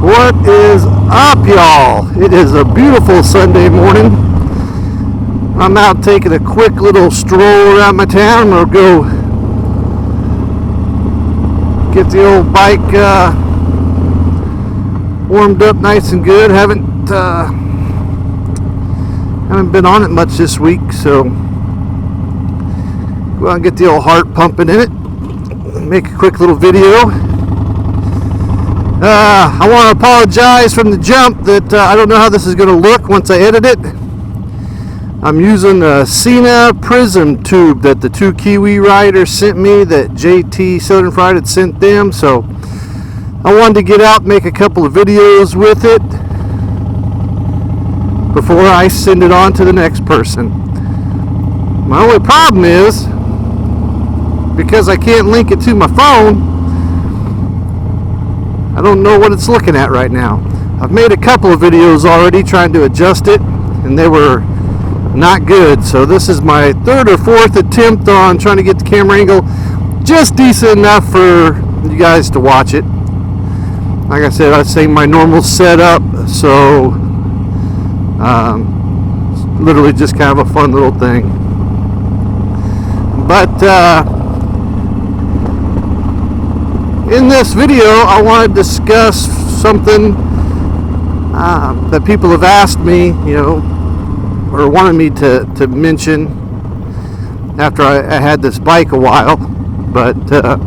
What is up, y'all? It is a beautiful Sunday morning. I'm out taking a quick little stroll around my town. I'll go get the old bike warmed up nice and good. Haven't been on it much this week, so go out and get the old heart pumping in it. Make a quick little video. I want to apologize from the jump that I don't know how this is going to look once I edit it. I'm using a CHANUTE prism tube that the two Kiwi riders sent me, that JT Southern Fried had sent them, so I wanted to get out and make a couple of videos with it before I send it on to the next person. My only problem is, because I can't link it to my phone, I don't know what it's looking at right now. I've made a couple of videos already trying to adjust it, and they were not good. So this is my third or fourth attempt on trying to get the camera angle just decent enough for you guys to watch it. Like I said, I say my normal setup, so literally just kind of a fun little thing. But in this video, I want to discuss something that people have asked me, or wanted me to mention after I had this bike a while. But a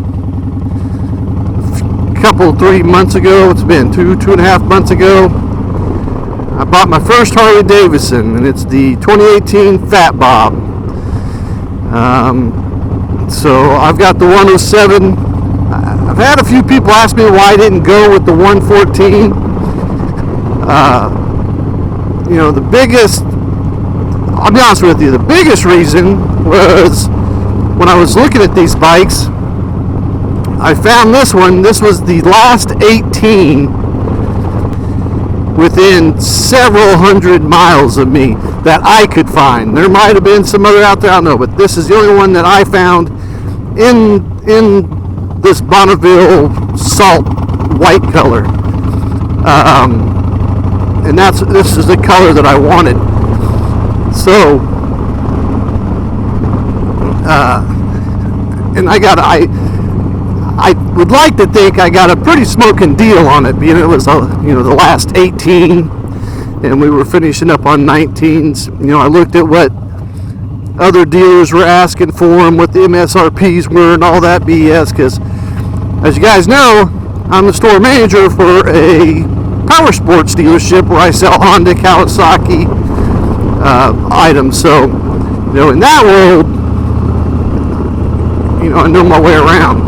couple, 3 months ago, it's been two and a half months ago, I bought my first Harley Davidson, and it's the 2018 Fat Bob. So I've got the 107. I've had a few people ask me why I didn't go with the 114. The biggest, I'll be honest with you, the biggest reason was when I was looking at these bikes, I found this one. This was the last 18 within several hundred miles of me that I could find. There might have been some other out there, I don't know, but this is the only one that I found in this Bonneville salt white color, and this is the color that I wanted. So, and I would like to think I got a pretty smoking deal on it, being it was the last 18, and we were finishing up on 19s. I looked at what other dealers were asking for them, what the MSRPs were, and all that BS, because as you guys know, I'm the store manager for a power sports dealership where I sell Honda, Kawasaki items. So, in that world, I know my way around.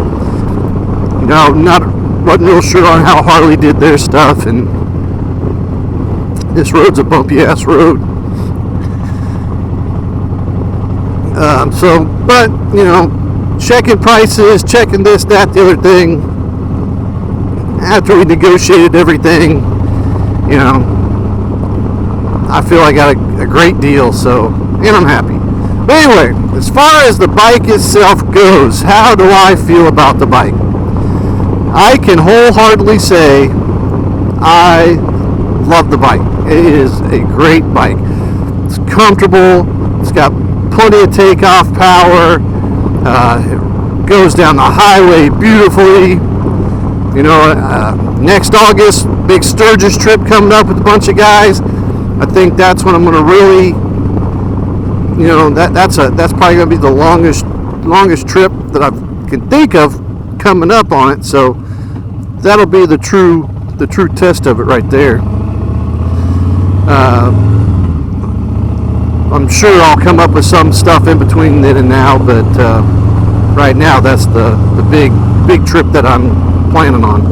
Wasn't real sure on how Harley did their stuff, and this road's a bumpy ass road. But checking prices, checking this, that, the other thing. After we negotiated everything, I feel I got a great deal, and I'm happy. But anyway, as far as the bike itself goes, how do I feel about the bike? I can wholeheartedly say I love the bike. It is a great bike. It's comfortable. It's got plenty of takeoff power. It goes down the highway beautifully. Next August, big Sturgis trip coming up with a bunch of guys. I think that's when I'm going to really, that's probably going to be the longest trip that I can think of coming up on it. So that'll be the true test of it right there. I'm sure I'll come up with some stuff in between then and now, but right now that's the big trip that I'm planning on.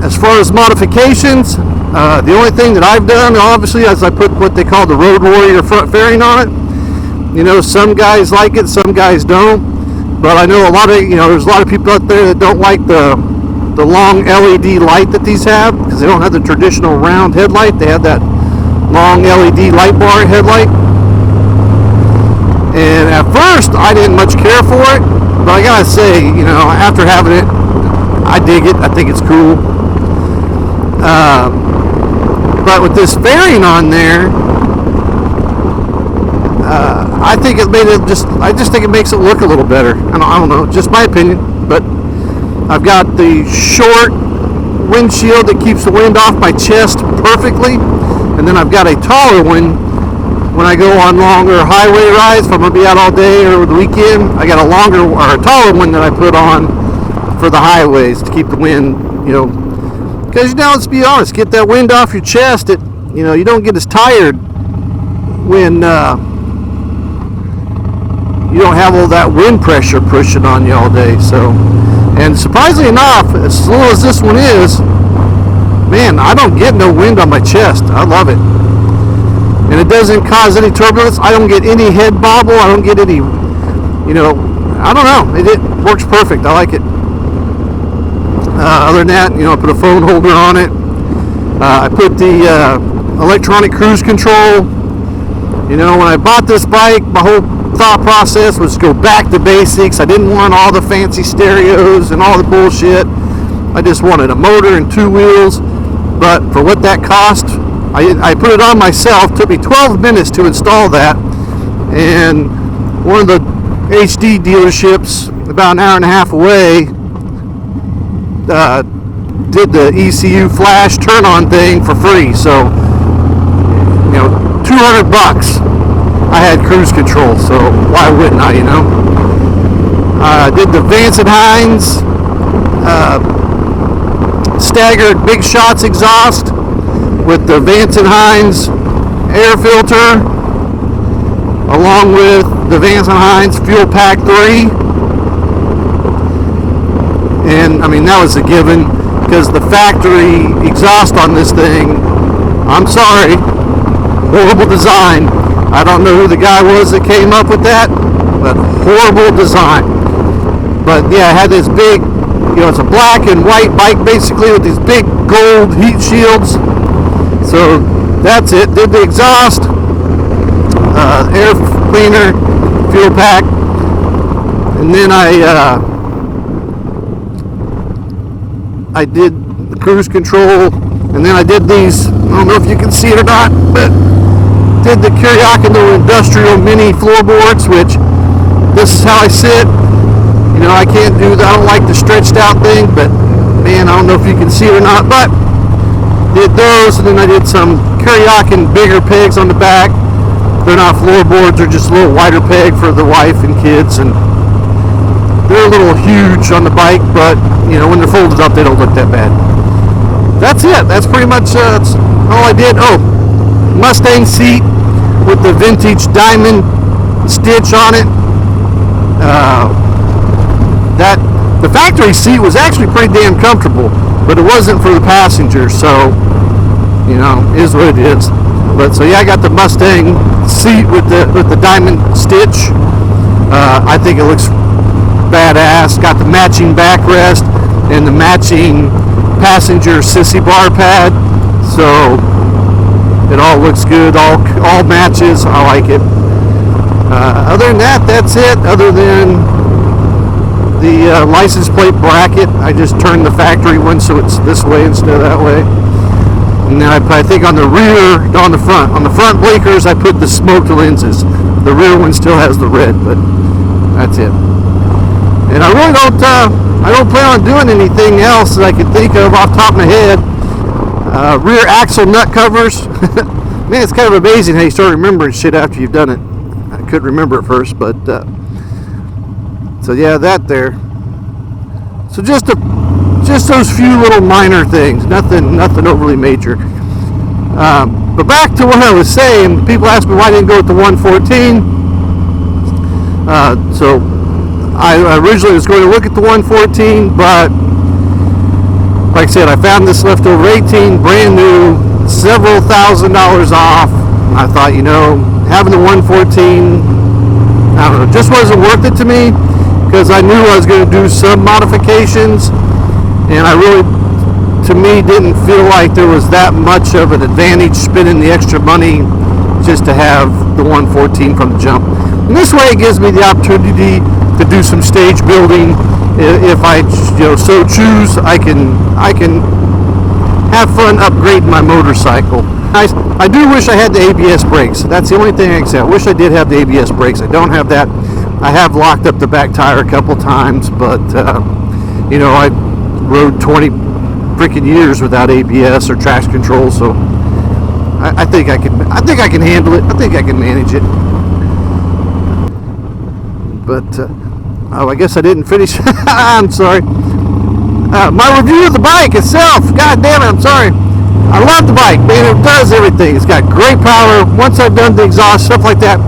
As far as modifications, the only thing that I've done, obviously, is I put what they call the Road Warrior front fairing on it. Some guys like it, some guys don't. But I know there's a lot of people out there that don't like the long LED light that these have, because they don't have the traditional round headlight. They have that long LED light bar headlight. And at first, I didn't much care for it, but I gotta say, after having it I dig it. I think it's cool. But with this fairing on there, I think it made it I just think it makes it look a little better. I don't know, just my opinion. But I've got the short windshield that keeps the wind off my chest perfectly, and then I've got a taller one when I go on longer highway rides. If I'm gonna be out all day or the weekend, I got a longer or a taller one that I put on for the highways to keep the wind, because let's be honest, get that wind off your chest. You don't get as tired when you don't have all that wind pressure pushing on you all day. So, and surprisingly enough, as slow as this one is, man, I don't get no wind on my chest. I love it. And it doesn't cause any turbulence. I don't get any head bobble. I don't get any, I don't know. It works perfect. I like it. Other than that, I put a phone holder on it. I put the electronic cruise control. When I bought this bike, my whole thought process was go back to basics. I didn't want all the fancy stereos and all the bullshit. I just wanted a motor and two wheels. But for what that cost, I put it on myself. It took me 12 minutes to install that. And one of the HD dealerships about an hour and a half away did the ECU flash turn on thing for free. So, $200. I had cruise control, so why wouldn't I, I did the Vance & Hines staggered big shots exhaust with the Vance & Hines air filter, along with the Vance & Hines Fuel Pack 3. And that was a given, because the factory exhaust on this thing, I'm sorry, horrible design. I don't know who the guy was that came up with that, but horrible design. But yeah, it had this big, it's a black and white bike basically with these big gold heat shields. So that's it. Did the exhaust, air cleaner, fuel pack, and then I did the cruise control, and then I did these. I don't know if you can see it or not, but did the Kiriakino Industrial Mini floorboards, which this is how I sit. I can't do that. I don't like the stretched out thing, but man, I don't know if you can see it or not, but did those, and then I did some Kiriakin bigger pegs on the back. They're not floorboards, they're just a little wider peg for the wife and kids, and they're a little huge on the bike, but when they're folded up, they don't look that bad. That's it. That's pretty much that's all I did. Oh, Mustang seat with the vintage diamond stitch on it. That the factory seat was actually pretty damn comfortable, but it wasn't for the passengers, so is what it is. But so yeah, I got the Mustang seat with the diamond stitch. I think it looks badass. Got the matching backrest and the matching passenger sissy bar pad, so it all looks good. All matches. I like it. Other than that, that's it. Other than the license plate bracket, I just turned the factory one so it's this way instead of that way. And then I think on the front blinkers, I put the smoked lenses. The rear one still has the red, but that's it. And I really don't plan on doing anything else that I can think of off the top of my head. Rear axle nut covers. Man, it's kind of amazing how you start remembering shit after you've done it. I couldn't remember at first, but so yeah, that there. So just those few little minor things, nothing overly major. But back to what I was saying, people ask me why I didn't go with the 114. So I originally was going to look at the 114, but like I said, I found this leftover 18, brand new, several $1,000s off. I thought, having the 114, I don't know, just wasn't worth it to me, because I knew I was going to do some modifications, and I really, to me, didn't feel like there was that much of an advantage spending the extra money just to have the 114 from the jump. And this way it gives me the opportunity to do some stage building if I so choose, I can have fun upgrading my motorcycle. I do wish I had the ABS brakes. That's the only thing I can say. I wish I did have the ABS brakes. I don't have that. I have locked up the back tire a couple times, but I rode 20 freaking years without ABS or traction control, so I think I can handle it. I think I can manage it. But I guess I didn't finish. I'm sorry. My review of the bike itself. God damn it! I'm sorry. I love the bike, man. It does everything. It's got great power. Once I've done the exhaust, stuff like that,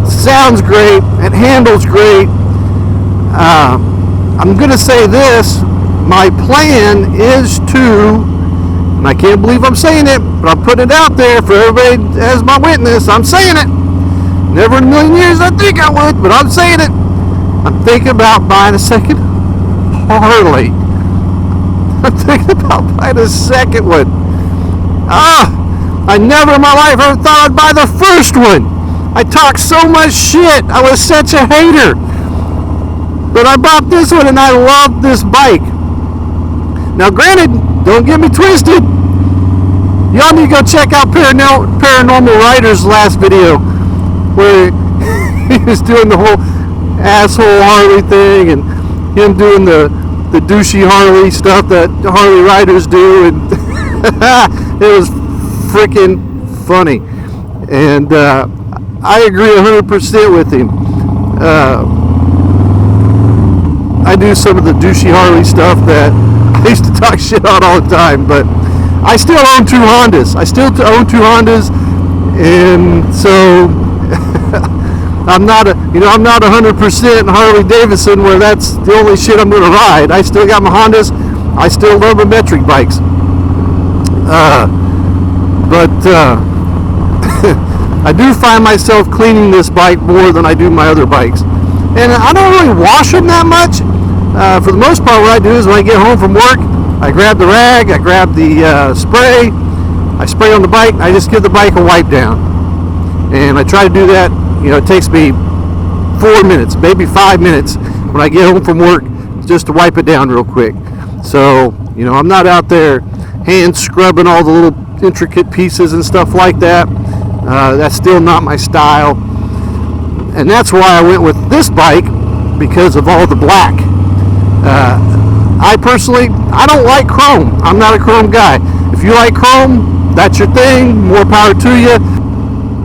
sounds great. It handles great. I'm going to say this. My plan is to, and I can't believe I'm saying it, but I'm putting it out there for everybody as my witness. I'm saying it. Never in a million years I think I would, but I'm saying it. I'm thinking about buying a second Harley. I'm thinking about buying a second one. I never in my life ever thought I'd buy the first one. I talked so much shit. I was such a hater. But I bought this one and I love this bike. Now granted, don't get me twisted. Y'all need to go check out Paranormal Rider's last video where he was doing the whole asshole Harley thing and him doing the douchey Harley stuff that Harley riders do, and it was freaking funny. And I agree 100% with him. I do some of the douchey Harley stuff that I used to talk shit on all the time, but I still own two Hondas. And so I'm not 100% Harley Davidson where that's the only shit I'm going to ride. I still got my Hondas. I still love my metric bikes. But I do find myself cleaning this bike more than I do my other bikes. And I don't really wash them that much. For the most part, what I do is when I get home from work, I grab the rag, I grab the spray, I spray on the bike, I just give the bike a wipe down. And I try to do that. It takes me 4 minutes, maybe 5 minutes when I get home from work just to wipe it down real quick. So, I'm not out there hand scrubbing all the little intricate pieces and stuff like that. That's still not my style. And that's why I went with this bike, because of all the black. I personally, I don't like chrome. I'm not a chrome guy. If you like chrome, that's your thing. More power to you.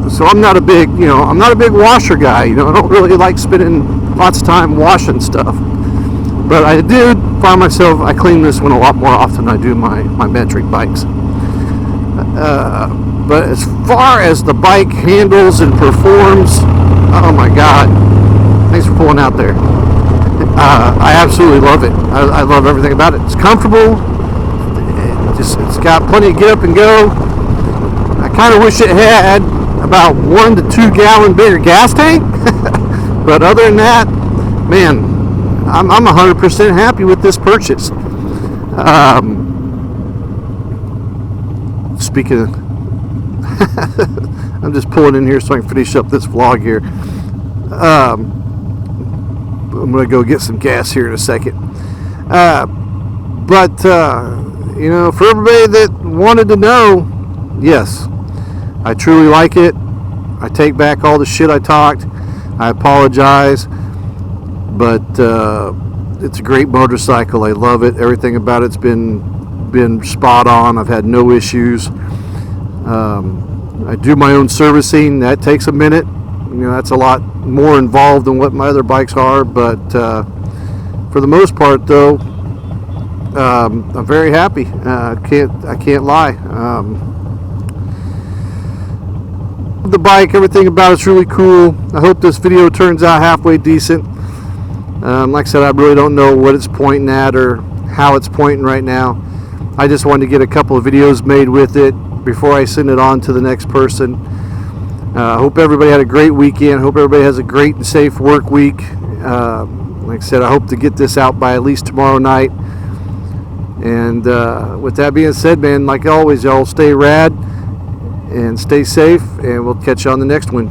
So I'm not a big washer guy. I don't really like spending lots of time washing stuff. But I did find myself, I clean this one a lot more often than I do my metric bikes. But as far as the bike handles and performs, oh my God. Thanks for pulling out there. I absolutely love it. I love everything about it. It's comfortable. It's got plenty of get up and go. I kind of wish it had about 1 to 2 gallon bigger gas tank. But other than that, man, I'm 100% happy with this purchase. Speaking of, I'm just pulling in here so I can finish up this vlog here. I'm going to go get some gas here in a second. But for everybody that wanted to know, yes, I truly like it. I take back all the shit I talked. I apologize. But it's a great motorcycle. I love it. Everything about it's been spot on. I've had no issues. I do my own servicing. That takes a minute. That's a lot more involved than what my other bikes are, but for the most part, though, I'm very happy. I can't lie. The bike, everything about it's really cool. I hope this video turns out halfway decent. Like I said, I really don't know what it's pointing at or how it's pointing right now. I just wanted to get a couple of videos made with it before I send it on to the next person. I hope everybody had a great weekend. I hope everybody has a great and safe work week. Like I said, I hope to get this out by at least tomorrow night. And with that being said, man, like always, y'all stay rad and stay safe, and we'll catch you on the next one.